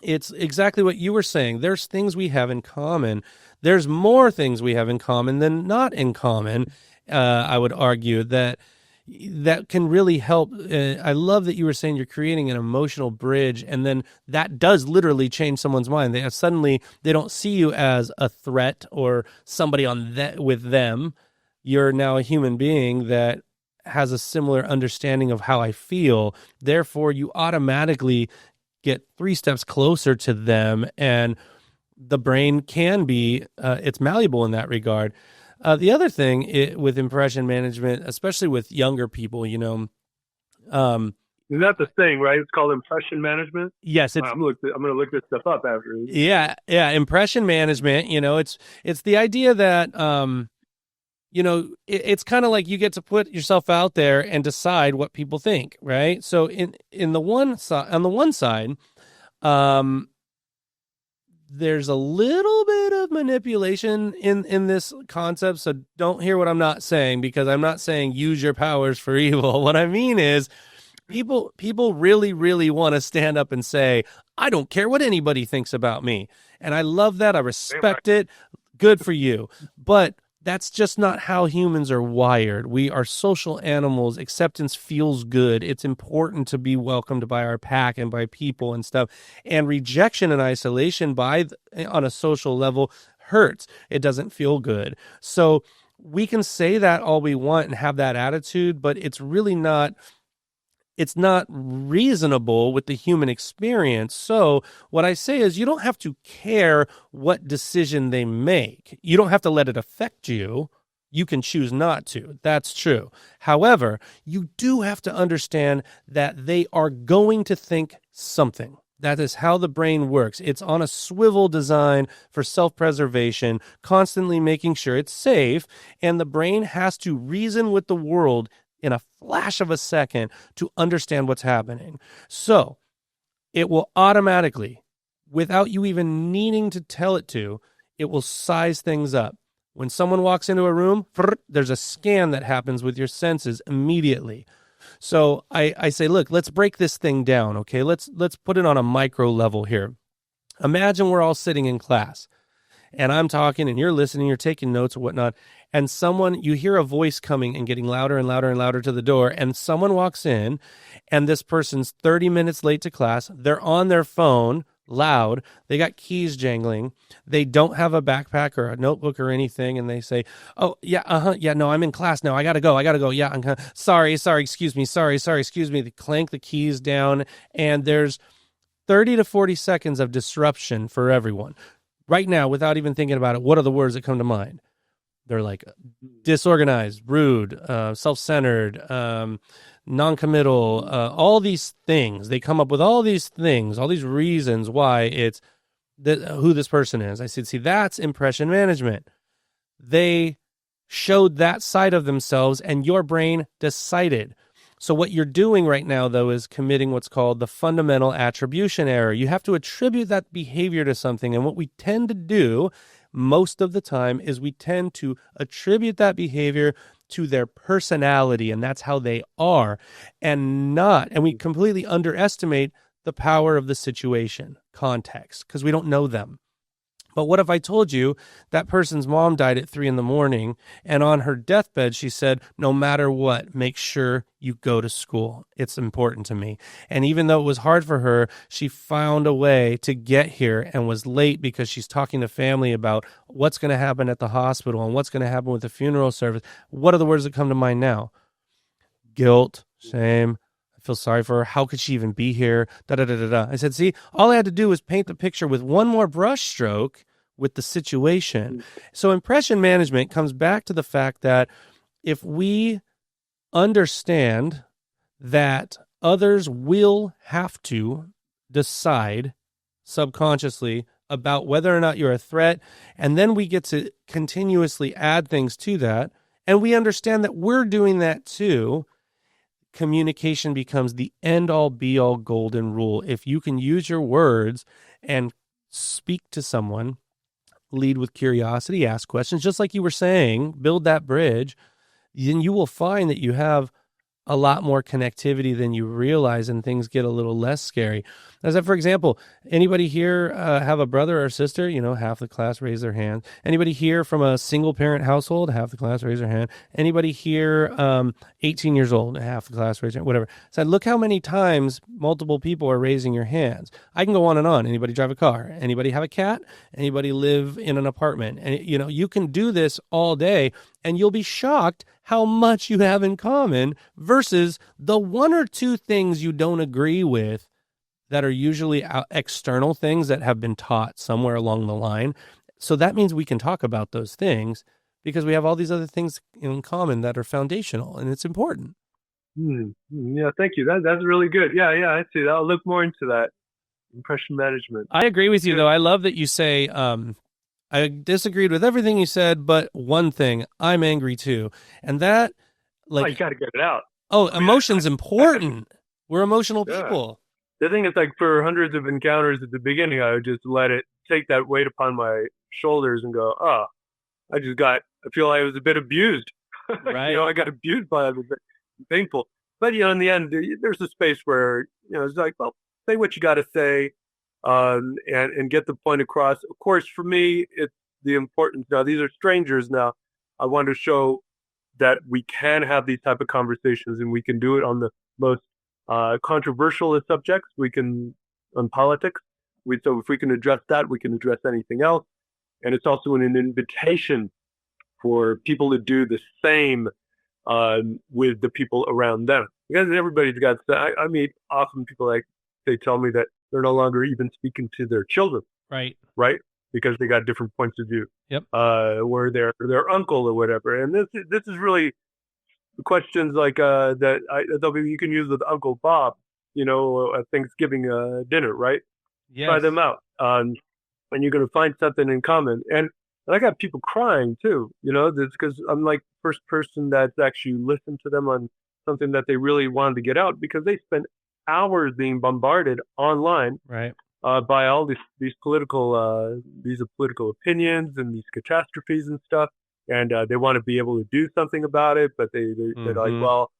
It's exactly what you were saying. There's things we have in common. There's more things we have in common than not in common. I would argue that can really help. I love that you were saying you're creating an emotional bridge, and then that does literally change someone's mind. They don't see you as a threat or somebody with them. You're now a human being that has a similar understanding of how I feel. Therefore, you automatically get 3 steps closer to them, and the brain can be, it's malleable in that regard. The other thing with impression management, especially with younger people, isn't that the thing, right? It's called impression management. Yes, I'm going to look this stuff up after. Yeah, impression management. It's the idea that it's kind of like you get to put yourself out there and decide what people think, right? So on the one side, there's a little bit of manipulation in this concept. So don't hear what I'm not saying, because I'm not saying use your powers for evil. What I mean is people really, really want to stand up and say, I don't care what anybody thinks about me. And I love that. I respect it. Good for you. But that's just not how humans are wired. We are social animals. Acceptance feels good. It's important to be welcomed by our pack and by people and stuff. And rejection and isolation on a social level hurts. It doesn't feel good. So we can say that all we want and have that attitude, but it's really not. It's not reasonable with the human experience. So what I say is you don't have to care what decision they make. You don't have to let it affect you. You can choose not to. That's true. However, you do have to understand that they are going to think something. That is how the brain works. It's on a swivel design for self-preservation, constantly making sure it's safe, and the brain has to reason with the world in a flash of a second to understand what's happening. So it will automatically, without you even needing to tell it to, it will size things up. When someone walks into a room, there's a scan that happens with your senses immediately. So I say, look, let's break this thing down, okay? Let's put it on a micro level here. Imagine we're all sitting in class, and I'm talking and you're listening, you're taking notes or whatnot, and you hear a voice coming and getting louder and louder and louder to the door, and someone walks in, and this person's 30 minutes late to class, they're on their phone, loud, they got keys jangling, they don't have a backpack or a notebook or anything, and they say, oh, yeah, yeah, no, I'm in class now, I gotta go, yeah, I'm sorry, excuse me, excuse me, they clank the keys down, and there's 30 to 40 seconds of disruption for everyone. Right now, without even thinking about it, what are the words that come to mind? They're like disorganized, rude, self-centered, non-committal, all these things. They come up with all these things, all these reasons why it's who this person is. I said, see, that's impression management. They showed that side of themselves, and your brain decided. So what you're doing right now, though, is committing what's called the fundamental attribution error. You have to attribute that behavior to something. And what we tend to do most of the time is we tend to attribute that behavior to their personality, and that's how they are, and we completely underestimate the power of the situation, context, because we don't know them. But what if I told you that person's mom died at 3 a.m, and on her deathbed, she said, no matter what, make sure you go to school. It's important to me. And even though it was hard for her, she found a way to get here and was late because she's talking to family about what's going to happen at the hospital and what's going to happen with the funeral service. What are the words that come to mind now? Guilt, shame. I feel sorry for her. How could she even be here? I said, see, all I had to do was paint the picture with one more brush stroke with the situation. So impression management comes back to the fact that if we understand that others will have to decide subconsciously about whether or not you're a threat, and then we get to continuously add things to that, and we understand that we're doing that too, communication becomes the end-all, be-all golden rule. If you can use your words and speak to someone, lead with curiosity, ask questions, just like you were saying, build that bridge, then you will find that you have a lot more connectivity than you realize, and things get a little less scary. As for example, anybody here have a brother or sister? Half the class raise their hand. Anybody here from a single parent household? Half the class raise their hand. Anybody here 18 years old? Half the class raise their hand, whatever. So look how many times multiple people are raising your hands. I can go on and on. Anybody drive a car? Anybody have a cat? Anybody live in an apartment? And you can do this all day, and you'll be shocked how much you have in common versus the one or two things you don't agree with that are usually external things that have been taught somewhere along the line. So that means we can talk about those things because we have all these other things in common that are foundational, and it's important. Yeah, thank you. That's really good. Yeah, I see that. I'll look more into that. Impression management. I agree with you, though. I love that you say, I disagreed with everything you said, but one thing, I'm angry too. And that, you got to get it out. Oh, emotion's important. We're emotional people. The thing is, for hundreds of encounters at the beginning, I would just let it take that weight upon my shoulders and go, I feel like I was a bit abused. Right. I got abused by it. Painful. But, in the end, there's a space where, it's like, well, say what you got to say. And get the point across. Of course, for me, it's the importance. Now, these are strangers now. I want to show that we can have these type of conversations, and we can do it on the most controversial of subjects. We can, on politics. So if we can address that, we can address anything else. And it's also an invitation for people to do the same with the people around them. Because everybody's got, I meet often people they tell me that they're no longer even speaking to their children. Right. Because they got different points of view. Yep. Or their uncle or whatever. And this is really questions like that you can use with Uncle Bob, at Thanksgiving dinner, right? Yes. Try them out. And you're going to find something in common. And I got people crying too, this because I'm like the first person that's actually listened to them on something that they really wanted to get out, because they spent hours being bombarded online, right, by all these political opinions and these catastrophes and stuff, and they want to be able to do something about it, but they're like, well,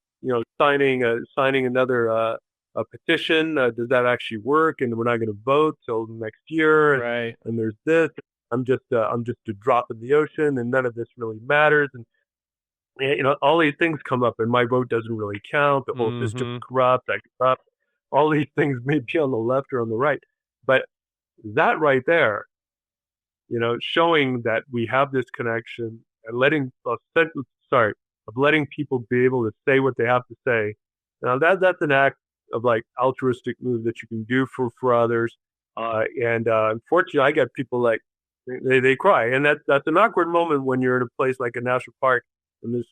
signing another a petition, does that actually work? And we're not going to vote till next year, right? And there's this. I'm just a drop in the ocean, and none of this really matters. And all these things come up, and my vote doesn't really count. The whole system's corrupt. I corrupt. All these things may be on the left or on the right, but that right there, showing that we have this connection and letting people be able to say what they have to say. Now that's an act of like altruistic move that you can do for others. And unfortunately, I get people like they cry, and that's an awkward moment when you're in a place like a national park, and this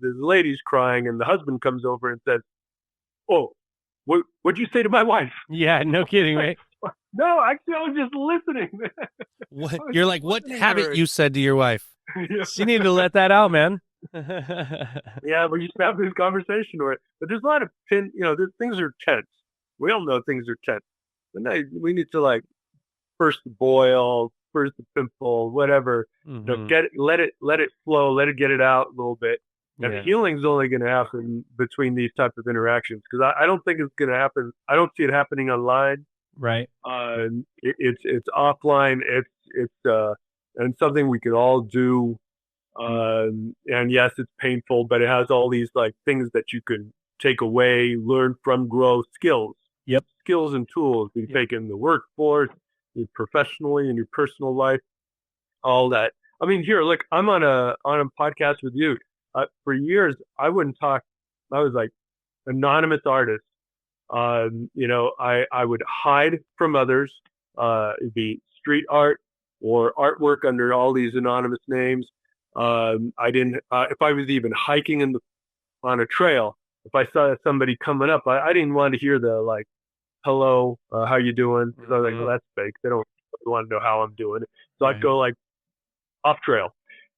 lady's crying, and the husband comes over and says, "Oh, what'd you say to my wife?" Yeah, no kidding, right? No, actually, I was just listening. What? You're like, what haven't you said to your wife? Yeah. She needed to let that out, man. Yeah, we're just having this conversation, but there's a lot of things are tense. We all know things are tense. And we need to like first the boil, first the pimple, whatever. Let it flow, let it get it out a little bit. And the healing's only going to happen between these types of interactions, because I don't think it's going to happen. I don't see it happening online. Right. It's offline. It's and something we could all do. And yes, it's painful, but it has all these like things that you can take away, learn from, grow skills. Yep. Skills and tools you take in the workforce, professionally, in your personal life, all that. I mean, here, look, I'm on a podcast with you. For years, I wouldn't talk. I was like anonymous artist. I would hide from others. It'd be street art or artwork under all these anonymous names. I didn't. If I was even hiking on a trail, if I saw somebody coming up, I didn't want to hear the like, "Hello, how you doing?" So I was like, "Well, that's fake. They don't want to know how I'm doing." So I'd go like off trail.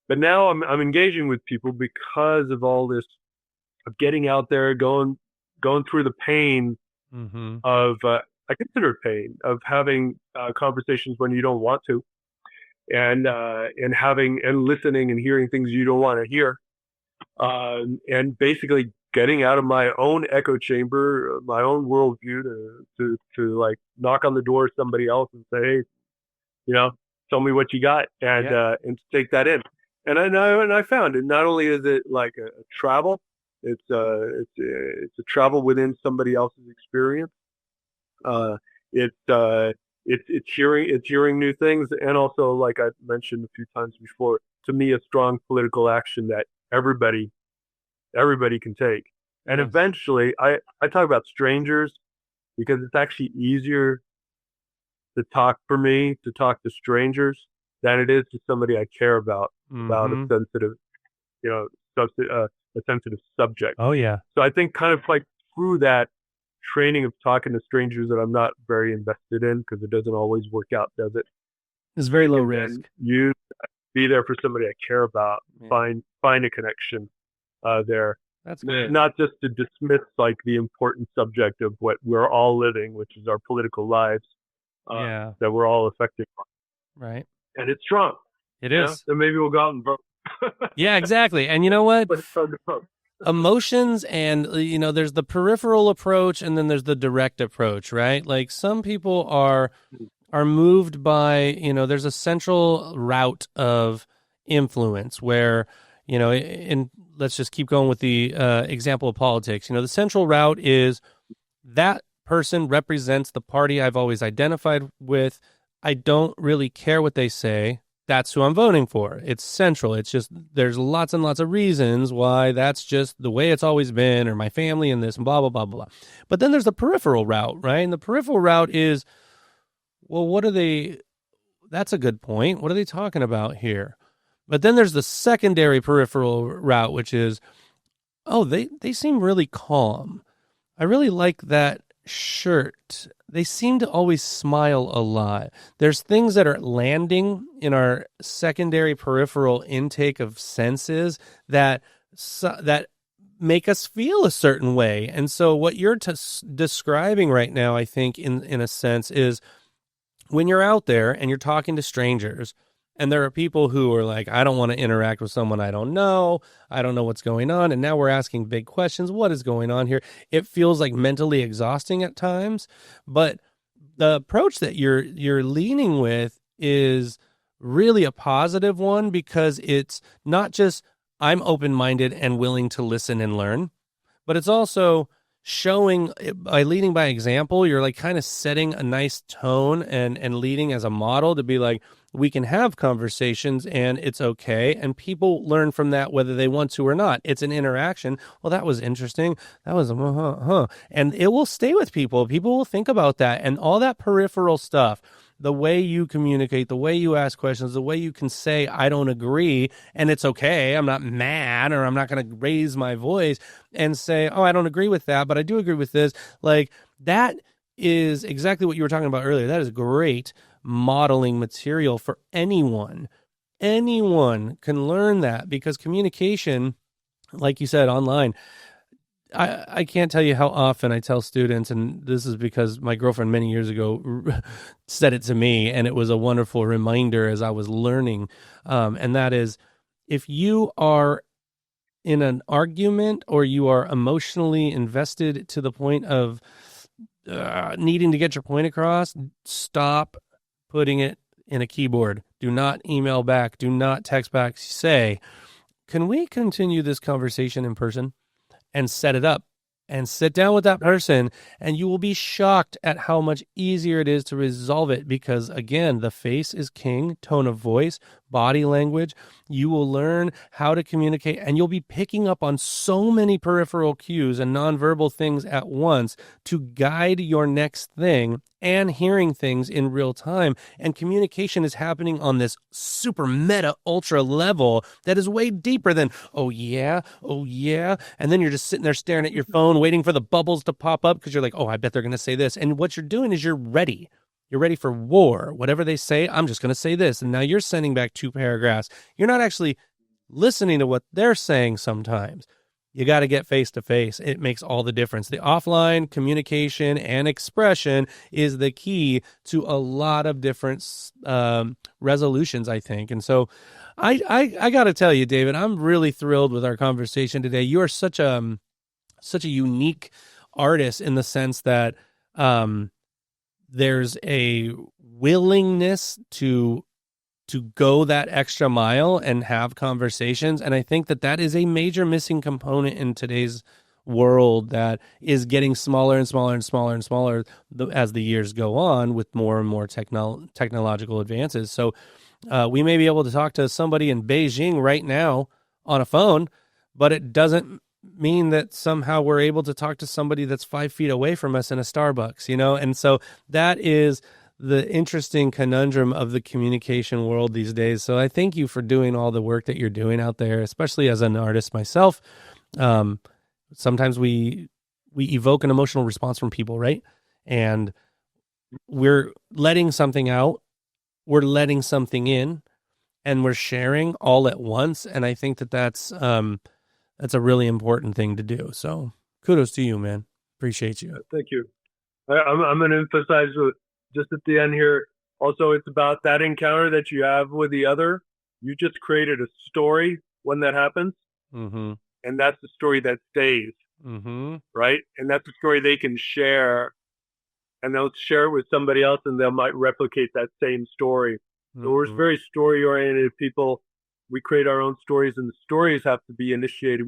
But now I'm engaging with people because of all this, of getting out there, going through the pain of I consider it pain of having conversations when you don't want to, and having and listening and hearing things you don't want to hear, and basically getting out of my own echo chamber, my own worldview, to like knock on the door of somebody else and say, "Hey, tell me what you got," and to take that in. And I found it. Not only is it like a travel, it's a travel within somebody else's experience. It's hearing new things, and also, like I mentioned a few times before, to me, a strong political action that everybody can take. And eventually, I talk about strangers because it's actually easier to talk to strangers than it is to somebody I care about a sensitive, a sensitive subject. Oh yeah. So I think kind of like through that training of talking to strangers that I'm not very invested in, because it doesn't always work out, does it? It's very low risk. You be there for somebody I care about. Find a connection there. That's good. Not just to dismiss like the important subject of what we're all living, which is our political lives, that we're all affected by. Right. And it's strong. It is. So maybe we'll go out and vote. Yeah, exactly. And you know what? But it's hard to vote. Emotions and, there's the peripheral approach and then there's the direct approach, right? Like some people are moved by, there's a central route of influence where, and let's just keep going with the example of politics. The central route is that person represents the party I've always identified with. I don't really care what they say. That's who I'm voting for. It's central. It's just, there's lots and lots of reasons why that's just the way it's always been, or my family and this and blah, blah, blah, blah. But then there's the peripheral route, right? And the peripheral route is, well, that's a good point. What are they talking about here? But then there's the secondary peripheral route, which is, they seem really calm. I really like that shirt. They seem to always smile a lot. There's things that are landing in our secondary peripheral intake of senses that make us feel a certain way. And so what you're describing right now, I think, in a sense, is when you're out there and you're talking to strangers, and there are people who are like, I don't want to interact with someone I don't know. I don't know what's going on. And now we're asking big questions. What is going on here? It feels like mentally exhausting at times. But the approach that you're leaning with is really a positive one, because it's not just I'm open-minded and willing to listen and learn, but it's also showing by leading by example. You're like kind of setting a nice tone and leading as a model to be like, we can have conversations and it's okay. And people learn from that, whether they want to or not. It's an interaction. Well, that was interesting. That was, and it will stay with people. People will think about that, and all that peripheral stuff, the way you communicate, the way you ask questions, the way you can say, I don't agree, and it's okay. I'm not mad, or I'm not going to raise my voice and say, oh, I don't agree with that, but I do agree with this. Like, that is exactly what you were talking about earlier. That is great modeling material for anyone. Anyone can learn that, because communication, like you said, online, I can't tell you how often I tell students, and this is because my girlfriend many years ago said it to me, and it was a wonderful reminder as I was learning, and that is, if you are in an argument or you are emotionally invested to the point of needing to get your point across, stop putting it in a keyboard. Do not email back. Do not text back. Say, can we continue this conversation in person? And set it up and sit down with that person, and you will be shocked at how much easier it is to resolve it, because again, the face is king, tone of voice, body language. You will learn how to communicate, and you'll be picking up on so many peripheral cues and nonverbal things at once to guide your next thing, and hearing things in real time. And communication is happening on this super meta ultra level that is way deeper than, oh yeah. And then you're just sitting there staring at your phone, waiting for the bubbles to pop up, because you're like, oh, I bet they're going to say this. And what you're doing is you're ready. You're ready for war. Whatever they say, I'm just going to say this. And now you're sending back 2 paragraphs. You're not actually listening to what they're saying sometimes. You got to get face to face. It makes all the difference. The offline communication and expression is the key to a lot of different resolutions, I think. And so I got to tell you, David, I'm really thrilled with our conversation today. You are such a unique artist, in the sense that there's a willingness to go that extra mile and have conversations. And I think that is a major missing component in today's world, that is getting smaller and smaller and smaller and smaller as the years go on, with more and more technological advances. So we may be able to talk to somebody in Beijing right now on a phone, but it doesn't mean that somehow we're able to talk to somebody that's 5 feet away from us in a Starbucks, And so that is the interesting conundrum of the communication world these days. So I thank you for doing all the work that you're doing out there, especially as an artist myself. Sometimes we evoke an emotional response from people, right? And we're letting something out, we're letting something in, and we're sharing all at once. And I think that's a really important thing to do. So kudos to you, man. Appreciate you. Thank you. I'm going to emphasize just at the end here, also, it's about that encounter that you have with the other. You just created a story when that happens. Mm-hmm. And that's the story that stays. Mm-hmm. Right? And that's the story they can share. And they'll share it with somebody else, and they might replicate that same story. Mm-hmm. So we're very story-oriented people. We create our own stories, and the stories have to be initiated.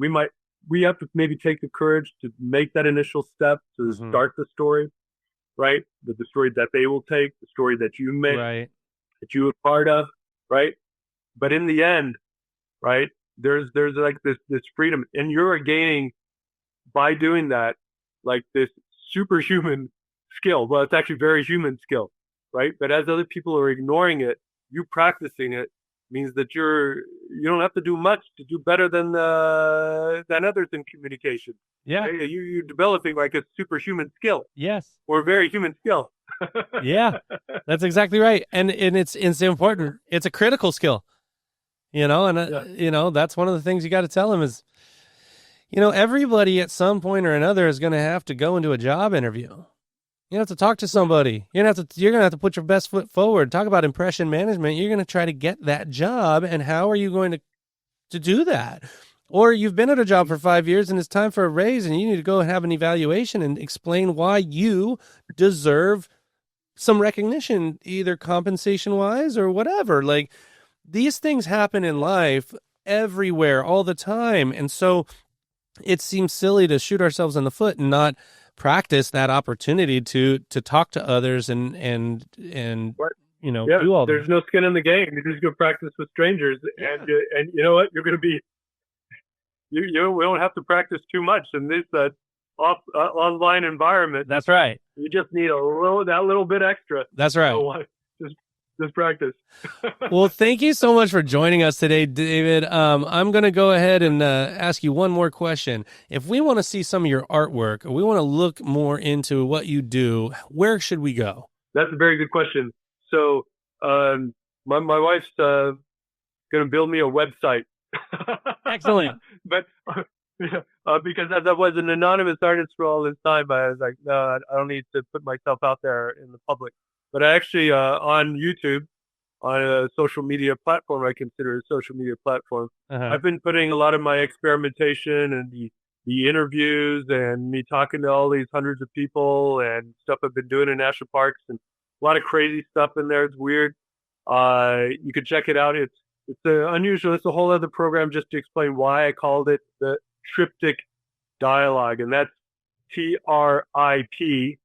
We have to maybe take the courage to make that initial step to start the story, right? The story that they will take, the story that you make, right, that you were part of, right? But in the end, right, there's like this freedom, and you're gaining by doing that, like this superhuman skill. Well, it's actually very human skill, right? But as other people are ignoring it, you practicing it means that you don't have to do much to do better than others in communication. Yeah, okay? You're developing like a superhuman skill. Yes, or a very human skill. Yeah, that's exactly right, and it's important. It's a critical skill, and that's one of the things you got to tell them is, everybody at some point or another is going to have to go into a job interview. You have to talk to somebody. You're going to have to put your best foot forward. Talk about impression management. You're going to try to get that job. And how are you going to do that? Or you've been at a job for 5 years and it's time for a raise, and you need to go and have an evaluation and explain why you deserve some recognition, either compensation wise or whatever. Like, these things happen in life everywhere all the time. And so it seems silly to shoot ourselves in the foot and not practice that opportunity to talk to others and Right. do all there's that. no skin in the game. You just go practice with strangers, and you know what? You're going to be we don't have to practice too much in this online environment. That's right. You just need that little bit extra. That's right. So, just practice. Well, thank you so much for joining us today, David. I'm going to go ahead and ask you one more question. If we want to see some of your artwork, or we want to look more into what you do, where should we go? That's a very good question. So, my wife's going to build me a website. Excellent. But because as I was an anonymous artist for all this time, I was like, no, I don't need to put myself out there in the public. But I actually, on YouTube, on a social media platform, I consider a social media platform, I've been putting a lot of my experimentation and the interviews and me talking to all these hundreds of people and stuff I've been doing in national parks, and a lot of crazy stuff in there. It's weird. You can check it out. It's unusual. It's a whole other program just to explain why I called it the Triptych Dialogue, and that's TRIPTYCH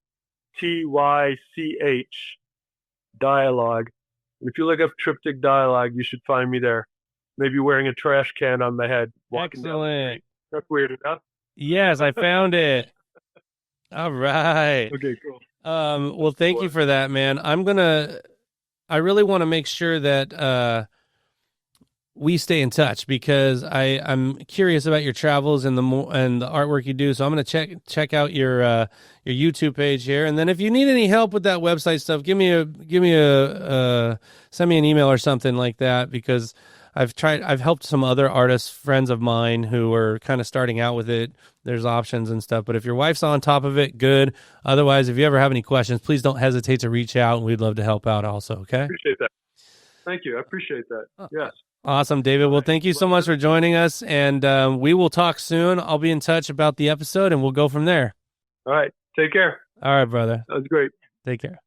Dialogue. And if you look up Triptych Dialogue, you should find me there. Maybe wearing a trash can on my head. Excellent. That's weird enough. Yes, I found it. All right. Okay, cool. Well, thank you for that, man. I really want to make sure that we stay in touch, because I'm curious about your travels and the artwork you do. So I'm going to check out your YouTube page here, and then if you need any help with that website stuff, send me an email or something like that, because I've helped some other artists, friends of mine, who are kind of starting out with it. There's options and stuff, but if your wife's on top of it, good. Otherwise, if you ever have any questions, please don't hesitate to reach out, and we'd love to help out also. Okay. Appreciate that. Thank you. I appreciate that. Yes. Awesome, David. Well, thank you so much for joining us, and we will talk soon. I'll be in touch about the episode, and we'll go from there. All right. Take care. All right, brother. That was great. Take care.